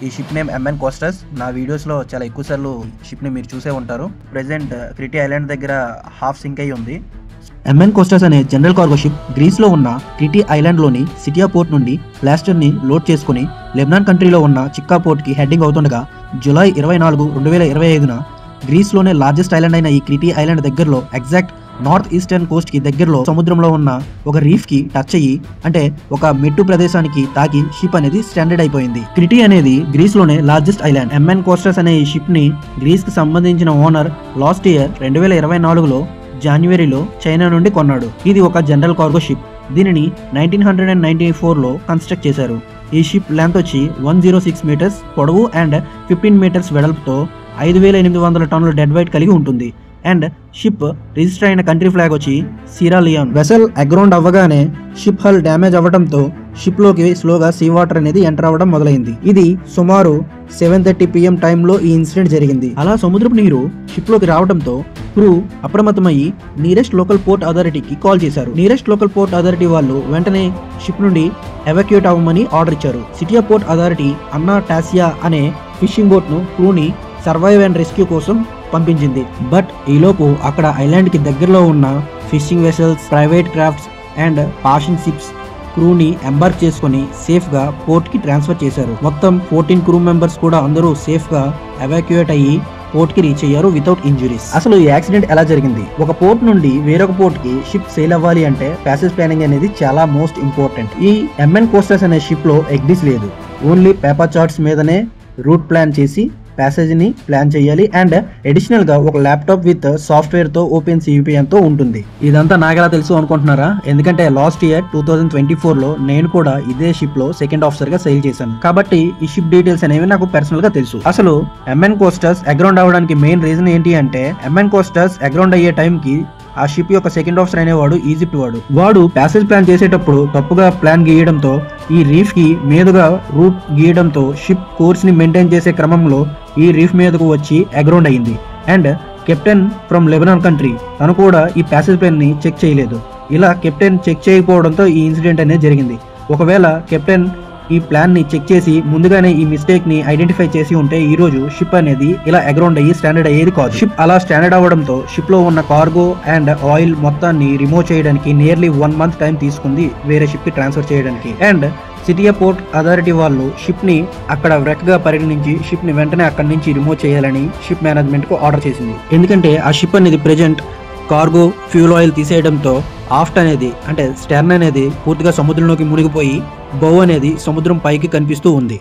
ఈ ship name MN కోస్టస్. నా వీడియోస్లో చాలా ఎక్కువ సార్లు షిప్ని మీరు చూసే ఉంటారు. ప్రెజెంట్ క్రిటీ ఐలాండ్ దగ్గర హాఫ్ సింక్ అయి ఉంది. ఎంఎన్ కోస్టస్ అనే జనరల్ కార్గో షిప్ గ్రీస్లో ఉన్న క్రిటీ ఐలాండ్లోని సిటియా పోర్ట్ నుండి ప్లాస్టర్ని లోడ్ చేసుకుని లెబనాన్ కంట్రీలో ఉన్న చిక్కా పోర్ట్కి హెడ్డింగ్ అవుతుండగా జూలై 24, 2025న గ్రీస్లోనే లార్జెస్ట్ ఐలాండ్ అయిన ఈ క్రిటీ ఐలాండ్ దగ్గరలో ఎగ్జాక్ట్ నార్త్ ఈస్టర్న్ కోస్ట్ కి దగ్గరలో సముద్రంలో ఉన్న ఒక రీఫ్ కి టచ్ అయ్యి, అంటే ఒక మెట్టు ప్రదేశానికి తాకి షిప్ అనేది స్టాండర్డ్ అయిపోయింది. క్రిటీ అనేది గ్రీస్ లోనే లార్జెస్ట్ ఐలాండ్. ఎంఎన్ కోస్టస్ అనే ఈ షిప్ ని గ్రీస్ కి సంబంధించిన ఓనర్ లాస్ట్ ఇయర్ 2024లో జనవరిలో చైనా నుండి కొన్నాడు. ఇది ఒక జనరల్ కార్గో షిప్. దీనిని 1994లో కన్స్ట్రక్ట్ చేశారు. ఈ షిప్ లెంత్ వచ్చి 106 మీటర్స్ పొడవు అండ్ 15 మీటర్స్ వెడల్పుతో 5800 టన్నుల డెడ్ వెయిట్ కలిగి ఉంటుంది. అండ్ షిప్ రిజిస్టర్ అయిన కంట్రీ ఫ్లాగ్ వచ్చి సిరా లియోన్. వెసల్ అగ్రౌండ్ అవ్వగానే షిప్ హల్ డ్యామేజ్ అవ్వడంతో షిప్ లోకి స్లోగా సీ వాటర్ అనేది ఎంటర్ అవ్వడం మొదలైంది. ఇది సుమారు 7:30 PM టైంలో ఈ ఇన్సిడెంట్ జరిగింది. అలా సముద్రపు నీరు షిప్ లోకి రావడంతో క్రూ అప్రమత్తమయ్యి నియరెస్ట్ లోకల్ పోర్ట్ అథారిటీకి కాల్ చేశారు. నియరెస్ట్ లోకల్ పోర్ట్ అథారిటీ వాళ్ళు వెంటనే షిప్ నుండి ఎవాక్యుయేట్ అవ్వమని ఆర్డర్ ఇచ్చారు. సిటియా పోర్ట్ అథారిటీ అన్నా టాసియా అనే ఫిషింగ్ బోట్ ను క్రూని సర్వైవ్ అండ్ రెస్క్యూ కోసం పంపించింది. బట్ ఈలోపు అక్కడ ఐలాండ్ కి దగ్గరలో ఉన్న fishing vessels, private crafts and passing ships క్రూని ఎంబార్క్ చేసుకుని సేఫ్ గా పోర్ట్ కి ట్రాన్స్ఫర్ చేశారు. మొత్తం 14 క్రూ మెంబర్స్ కూడా అందరూ సేఫ్ గా ఎవాక్యుయేట్ అయ్యి పోర్ట్ కి రీచ్ అయ్యారు వితౌట్ ఇంజురీస్. అసలు ఈ యాక్సిడెంట్ ఎలా జరిగింది? ఒక పోర్ట్ నుండి వేరొక పోర్ట్ కి షిప్ సేల్ అవ్వాలి అంటే ప్యాసేజ్ ప్లానింగ్ అనేది చాలా మోస్ట్ ఇంపార్టెంట్. ఈ ఎంఎన్ కోస్టస్ అనే షిప్ లో ఎగ్డిస్ లేదు. ఓన్లీ పేపర్ చార్ట్స్ మీదనే రూట్ ప్లాన్ చేసి ప్యాసేజ్ ని ప్లాన్ చేయాలి. అండ్ అడిషనల్ గా ఒక ల్యాప్టాప్ విత్ సాఫ్ట్వేర్ తో ఓపెన్ సివిపిఎన్ తో ఉంటుంది. ఇదంతా నాకెలా తెలుసు అనుకుంటున్నారా? ఎందుకంటే లాస్ట్ ఇయర్ 2024లో నేను కూడా ఇదే షిప్ లో సెకండ్ ఆఫీసర్ గా సెయిల్ చేశాను. కాబట్టి ఈ షిప్ డీటెయిల్స్ అనేవి నాకు పర్సనల్ గా తెలుసు. అసలు ఎంఎన్ కోస్టస్ అగ్రౌండ్ అవడానికి మెయిన్ రీజన్ ఏంటి అంటే, ఎంఎన్ కోస్టస్ అగ్రౌండ్ అయ్యే టైం కి ఆ షిప్ యొక్క సెకండ్ ఆఫీసర్ అనేవాడు ఈజిప్ట్ వాడు ప్యాసేజ్ ప్లాన్ చేసేటప్పుడు తప్పుగా ప్లాన్ గీయడంతో, ఈ రీఫ్ కి మీదుగా రూట్ గీయడంతో షిప్ కోర్స్ ని మెయింటైన్ చేసే క్రమంలో ఈ రీఫ్ మీదకు వచ్చి అగ్రౌండ్ అయింది. And captain from Lebanon country తను కూడా ఈ ప్యాసేజ్ ప్లాన్ ని చెక్ చేయలేదు. ఇలా కెప్టెన్ చెక్ చేయకపోవడంతో ఈ ఇన్సిడెంట్ అనేది జరిగింది. ఒకవేళ కెప్టెన్ ఈ ప్లాన్ ని చెక్ చేసి ముందుగానే ఈ మిస్టేక్ ని ఐడెంటిఫై చేసి ఉంటే ఈ రోజు షిప్ అనేది ఇలా అగ్రౌండ్ అయ్యి స్టాండర్డ్ అయ్యేది కాదు. షిప్ అలా స్టాండర్డ్ అవ్వడంతో షిప్ లో ఉన్న కార్గో అండ్ ఆయిల్ మొత్తాన్ని రిమూవ్ చేయడానికి నియర్లీ 1 month టైం తీసుకుంది వేరే షిప్ కి ట్రాన్స్ఫర్ చేయడానికి. అండ్ సిటియా పోర్ట్ అథారిటీ వాళ్ళు షిప్ ని అక్కడ వ్రెక్ గా పరిగణించి షిప్ ని వెంటనే అక్కడి నుంచి రిమూవ్ చేయాలని షిప్ మేనేజ్మెంట్ కు ఆర్డర్ చేసింది. ఎందుకంటే ఆ షిప్ అనేది ప్రెజెంట్ కార్గో, ఫ్యూల్ ఆయిల్ తీసేయడంతో ఆఫ్ట్ అనేది అంటే స్టెర్న్ అనేది పూర్తిగా సముద్రంలోకి మునిగిపోయి బౌ అనేది సముద్రం పైకి కనిపిస్తూ ఉంది.